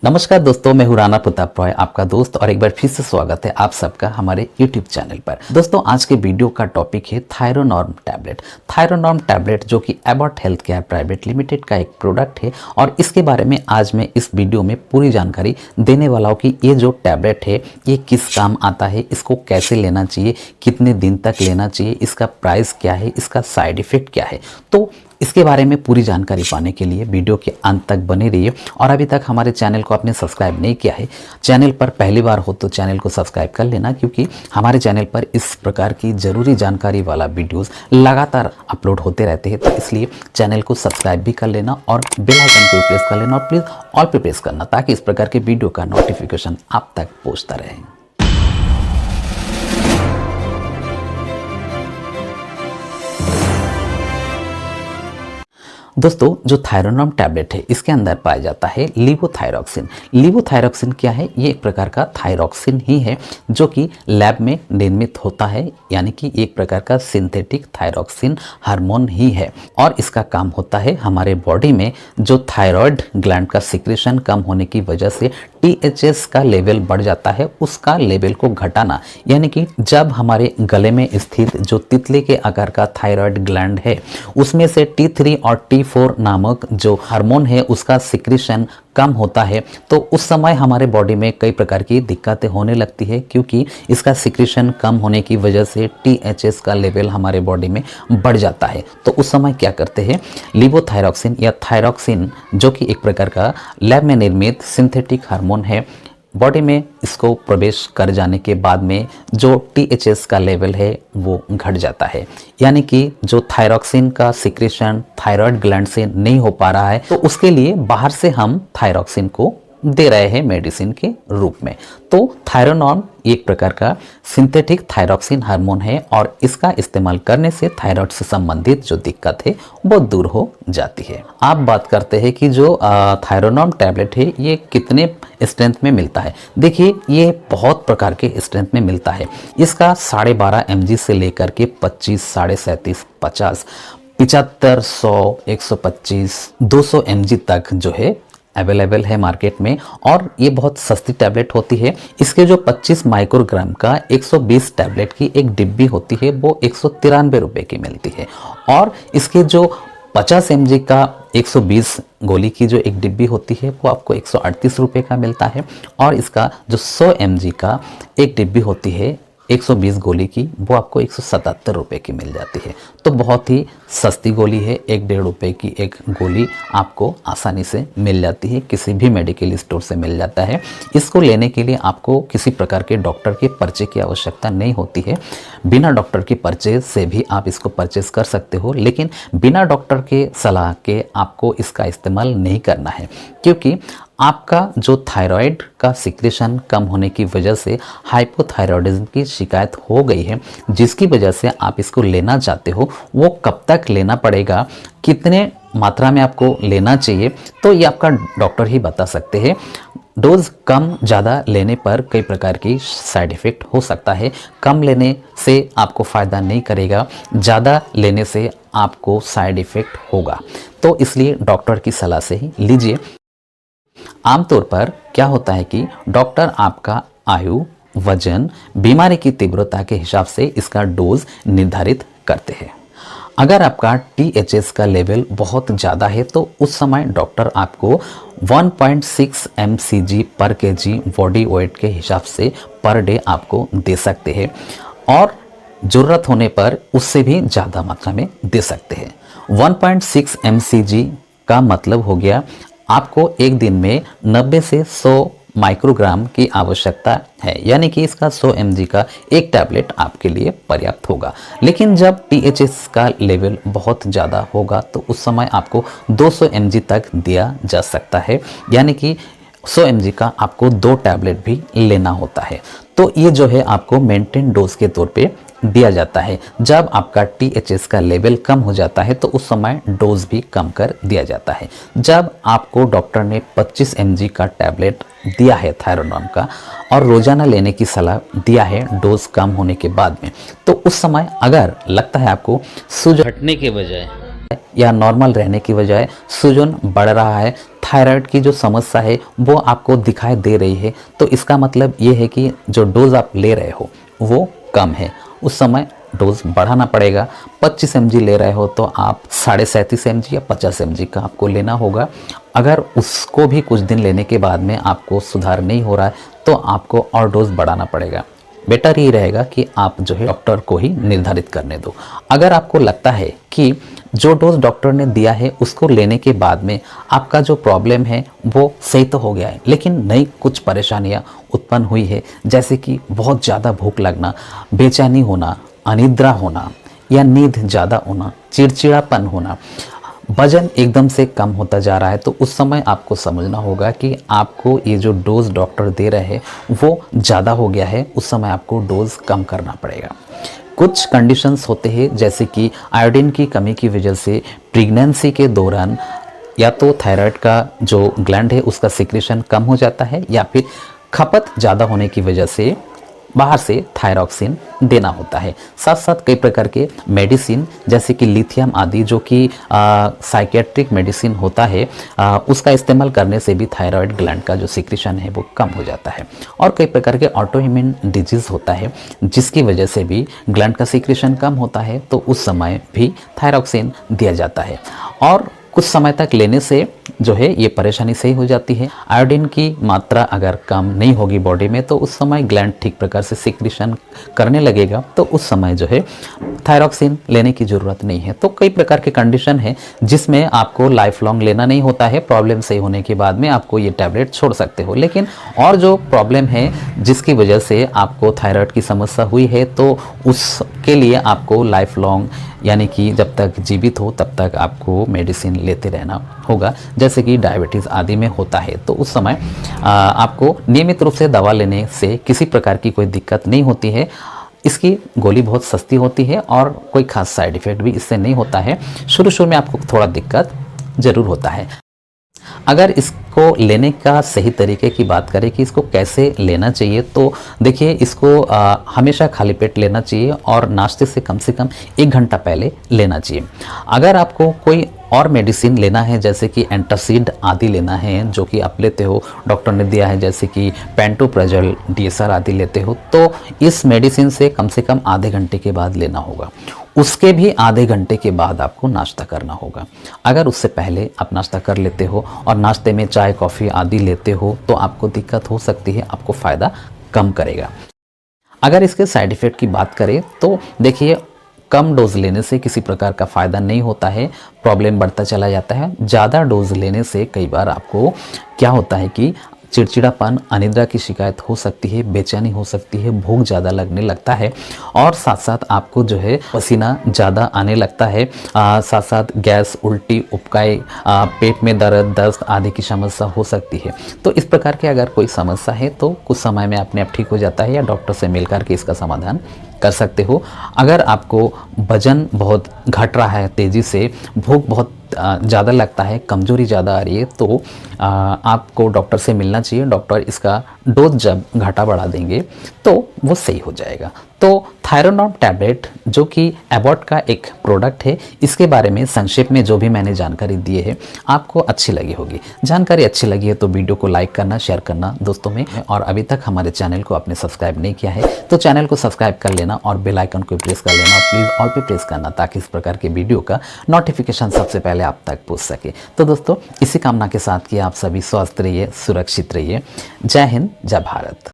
नमस्कार दोस्तों, मैं हूं राणा प्रताप रॉय, आपका दोस्त, और एक बार फिर से स्वागत है आप सबका हमारे YouTube चैनल पर। दोस्तों, आज के वीडियो का टॉपिक है थायरोनॉर्म टैबलेट। थायरोनॉर्म टैबलेट जो कि Abbott health care private limited का एक प्रोडक्ट है, और इसके बारे में आज मैं इस वीडियो में पूरी जानकारी देने वाला हूँ कि ये जो टैबलेट है ये किस काम आता है, इसको कैसे लेना चाहिए, कितने दिन तक लेना चाहिए, इसका प्राइस क्या है, इसका साइड इफेक्ट क्या है। तो इसके बारे में पूरी जानकारी पाने के लिए वीडियो के अंत तक बने रहिए। और अभी तक हमारे चैनल को आपने सब्सक्राइब नहीं किया है, चैनल पर पहली बार हो तो चैनल को सब्सक्राइब कर लेना, क्योंकि हमारे चैनल पर इस प्रकार की जरूरी जानकारी वाला वीडियोस लगातार अपलोड होते रहते हैं। तो इसलिए चैनल को सब्सक्राइब भी कर लेना और बेल आइकन को प्रेस कर लेना, और प्लीज़ ऑल पे प्रेस करना, ताकि इस प्रकार के वीडियो का नोटिफिकेशन आप तक पहुँचता रहे। दोस्तों, जो थायरोनॉर्म टैबलेट है इसके अंदर पाया जाता है लीवोथायरॉक्सिन। लीवोथायरॉक्सिन क्या है? ये एक प्रकार का थायरॉक्सिन ही है जो कि लैब में निर्मित होता है, यानी कि एक प्रकार का सिंथेटिक थायरॉक्सिन हार्मोन ही है। और इसका काम होता है हमारे बॉडी में जो थायराइड ग्लैंड का सिक्रेशन कम होने की वजह से THS का लेवल बढ़ जाता है, उसका लेवल को घटाना। यानी कि जब हमारे गले में स्थित जो तितली के आकार का थायराइड ग्लैंड है उसमें से T3 और T4 नामक जो हार्मोन है उसका सिक्रेशन कम होता है, तो उस समय हमारे बॉडी में कई प्रकार की दिक्कतें होने लगती है, क्योंकि इसका सिक्रेशन कम होने की वजह से THS का लेवल हमारे बॉडी में बढ़ जाता है। तो उस समय क्या करते हैं, लीवोथायरॉक्सिन या थायरॉक्सिन जो कि एक प्रकार का लैब में निर्मित सिंथेटिक हार्मोन है, बॉडी में इसको प्रवेश कर जाने के बाद में जो THS का लेवल है वो घट जाता है। यानी कि जो थायरॉक्सिन का सिक्रेशन थायराइड ग्लैंड से नहीं हो पा रहा है, तो उसके लिए बाहर से हम थायरॉक्सिन को दे रहे हैं मेडिसिन के रूप में। तो थायरोनॉर्म एक प्रकार का सिंथेटिक थायरॉक्सिन हार्मोन है, और इसका इस्तेमाल करने से थायराइड से संबंधित जो दिक्कत है वो दूर हो जाती है। आप बात करते हैं कि जो थायरोनॉर्म टैबलेट है ये कितने स्ट्रेंथ में मिलता है। देखिए, ये बहुत प्रकार के स्ट्रेंथ में मिलता है। इसका 12.5 mg से लेकर के 25, 37.5, 50, 75, 100, 125, 200 mg तक जो है अवेलेबल है मार्केट में। और ये बहुत सस्ती टैबलेट होती है। इसके जो 25 माइक्रोग्राम का 120 टैबलेट की एक डिब्बी होती है वो 193 रुपये की मिलती है। और इसके जो 50 mg का 120 गोली की जो एक डिब्बी होती है वो आपको 138 रुपये का मिलता है। और इसका जो 100 mg का एक डिब्बी होती है 120 गोली की, वो आपको 177 रुपये की मिल जाती है। तो बहुत ही सस्ती गोली है, 1-1.5 रुपये की एक गोली आपको आसानी से मिल जाती है, किसी भी मेडिकल स्टोर से मिल जाता है। इसको लेने के लिए आपको किसी प्रकार के डॉक्टर के पर्चे की आवश्यकता नहीं होती है। बिना डॉक्टर के पर्चे से भी आप इसको परचेस कर सकते हो, लेकिन बिना डॉक्टर के सलाह के आपको इसका इस्तेमाल नहीं करना है, क्योंकि आपका जो थायराइड का सिक्रेशन कम होने की वजह से हाइपोथायराइडिज्म की शिकायत हो गई है, जिसकी वजह से आप इसको लेना चाहते हो। वो कब तक लेना पड़ेगा, कितने मात्रा में आपको लेना चाहिए, तो ये आपका डॉक्टर ही बता सकते हैं। डोज कम ज़्यादा लेने पर कई प्रकार की साइड इफ़ेक्ट हो सकता है। कम लेने से आपको फ़ायदा नहीं करेगा, ज़्यादा लेने से आपको साइड इफ़ेक्ट होगा। तो इसलिए डॉक्टर की सलाह से ही लीजिए। आमतौर पर क्या होता है कि डॉक्टर आपका आयु, वजन, बीमारी की तीव्रता के हिसाब से इसका डोज निर्धारित करते हैं। अगर आपका THS का लेवल बहुत ज़्यादा है तो उस समय डॉक्टर आपको 1.6 mcg पर kg बॉडी वेट के हिसाब से पर डे आपको दे सकते हैं, और ज़रूरत होने पर उससे भी ज़्यादा मात्रा में दे सकते हैं। 1.6 mcg का मतलब हो गया आपको एक दिन में 90 से 100 माइक्रोग्राम की आवश्यकता है, यानी कि इसका 100 mg का एक टैबलेट आपके लिए पर्याप्त होगा। लेकिन जब THS का लेवल बहुत ज़्यादा होगा तो उस समय आपको 200 mg तक दिया जा सकता है, यानी कि 100 mg का आपको 2 टैबलेट भी लेना होता है। तो ये जो है आपको मेंटेन डोज के तौर पे दिया जाता है। जब आपका THS का लेवल कम हो जाता है तो उस समय डोज भी कम कर दिया जाता है। जब आपको डॉक्टर ने 25 mg का टैबलेट दिया है थायरोनॉर्म का, और रोजाना लेने की सलाह दिया है डोज कम होने के बाद में, तो उस समय अगर लगता है आपको सूज हटने के बजाय या नॉर्मल रहने की बजाय सूजन बढ़ रहा है, थायराइड की जो समस्या है वो आपको दिखाई दे रही है, तो इसका मतलब ये है कि जो डोज आप ले रहे हो वो कम है। उस समय डोज बढ़ाना पड़ेगा। 25 mg ले रहे हो तो आप 37.5 mg या 50 mg का आपको लेना होगा। अगर उसको भी कुछ दिन लेने के बाद में आपको सुधार नहीं हो रहा है तो आपको और डोज बढ़ाना पड़ेगा। बेटर ये रहेगा कि आप जो है डॉक्टर को ही निर्धारित करने दो। अगर आपको लगता है कि जो डोज डॉक्टर ने दिया है उसको लेने के बाद में आपका जो प्रॉब्लम है वो सही तो हो गया है, लेकिन नई कुछ परेशानियां उत्पन्न हुई है, जैसे कि बहुत ज़्यादा भूख लगना, बेचैनी होना, अनिद्रा होना या नींद ज़्यादा होना, चिड़चिड़ापन होना, वजन एकदम से कम होता जा रहा है, तो उस समय आपको समझना होगा कि आपको ये जो डोज डॉक्टर दे रहे हैं वो ज़्यादा हो गया है। उस समय आपको डोज कम करना पड़ेगा। कुछ कंडीशंस होते हैं जैसे कि आयोडीन की कमी की वजह से प्रेगनेंसी के दौरान या तो थायराइड का जो ग्लैंड है उसका सिक्रेशन कम हो जाता है, या फिर खपत ज़्यादा होने की वजह से बाहर से थायरॉक्सिन देना होता है। साथ साथ कई प्रकार के मेडिसिन जैसे कि लिथियम आदि जो कि साइकेट्रिक मेडिसिन होता है, उसका इस्तेमाल करने से भी थायराइड ग्लैंड का जो सिक्रेशन है वो कम हो जाता है। और कई प्रकार के ऑटोइम्यून डिजीज़ होता है जिसकी वजह से भी ग्लैंड का सिक्रेशन कम होता है, तो उस समय भी थायरॉक्सिन दिया जाता है। और कुछ समय तक लेने से जो है ये परेशानी सही हो जाती है। आयोडीन की मात्रा अगर कम नहीं होगी बॉडी में तो उस समय ग्लैंड ठीक प्रकार से सिक्रेशन करने लगेगा, तो उस समय जो है थायरॉक्सिन लेने की ज़रूरत नहीं है। तो कई प्रकार के कंडीशन है जिसमें आपको लाइफ लॉन्ग लेना नहीं होता है। प्रॉब्लम सही होने के बाद में आपको ये टैबलेट छोड़ सकते हो। लेकिन और जो प्रॉब्लम है जिसकी वजह से आपको थायराइड की समस्या हुई है तो उसके लिए आपको लाइफ लॉन्ग यानी कि जब तक जीवित हो तब तक आपको मेडिसिन लेते रहना होगा। जैसे कि डायबिटीज़ आदि में होता है तो उस समय आपको नियमित रूप से दवा लेने से किसी प्रकार की कोई दिक्कत नहीं होती है। इसकी गोली बहुत सस्ती होती है और कोई खास साइड इफ़ेक्ट भी इससे नहीं होता है। शुरू में आपको थोड़ा दिक्कत ज़रूर होता है। अगर इसको लेने का सही तरीके की बात करें कि इसको कैसे लेना चाहिए, तो देखिए इसको हमेशा खाली पेट लेना चाहिए और नाश्ते से कम 1 घंटा पहले लेना चाहिए। अगर आपको कोई और मेडिसिन लेना है जैसे कि एंटासिड आदि लेना है जो कि आप लेते हो, डॉक्टर ने दिया है जैसे कि पेंटोप्राजोल DSR आदि लेते हो, तो इस मेडिसिन से कम आधे घंटे के बाद लेना होगा। उसके भी आधे घंटे के बाद आपको नाश्ता करना होगा। अगर उससे पहले आप नाश्ता कर लेते हो और नाश्ते में चाय कॉफ़ी आदि लेते हो तो आपको दिक्कत हो सकती है, आपको फ़ायदा कम करेगा। अगर इसके साइड इफ़ेक्ट की बात करें तो देखिए कम डोज लेने से किसी प्रकार का फ़ायदा नहीं होता है, प्रॉब्लम बढ़ता चला जाता है। ज़्यादा डोज लेने से कई बार आपको क्या होता है कि चिड़चिड़ापन, अनिद्रा की शिकायत हो सकती है, बेचैनी हो सकती है, भूख ज़्यादा लगने लगता है और साथ साथ आपको जो है पसीना ज़्यादा आने लगता है। साथ साथ गैस, उल्टी, उबकाई, पेट में दर्द आदि की समस्या हो सकती है। तो इस प्रकार के अगर कोई समस्या है तो कुछ समय में अपने आप ठीक हो जाता है या डॉक्टर से मिलकर के इसका समाधान कर सकते हो। अगर आपको वजन बहुत घट रहा है तेज़ी से, भूख बहुत ज़्यादा लगता है, कमजोरी ज़्यादा आ रही है, तो आपको डॉक्टर से मिलना चाहिए। डॉक्टर इसका डोज जब घटा बढ़ा देंगे तो वो सही हो जाएगा। तो थायरोनॉर्म टैबलेट जो कि एबॉट का एक प्रोडक्ट है, इसके बारे में संक्षेप में जो भी मैंने जानकारी दी है आपको अच्छी लगी होगी। जानकारी अच्छी लगी है तो वीडियो को लाइक करना, शेयर करना दोस्तों में, और अभी तक हमारे चैनल को आपने सब्सक्राइब नहीं किया है तो चैनल को सब्सक्राइब कर लेना और बेल आइकन को प्रेस कर लेना और प्लीज़ ऑल पे प्रेस करना ताकि इस प्रकार के वीडियो का नोटिफिकेशन सबसे पहले आप तक पहुँच सके। तो दोस्तों इसी कामना के साथ कि आप सभी स्वस्थ रहिए, सुरक्षित रहिए। जय हिंद, जय भारत।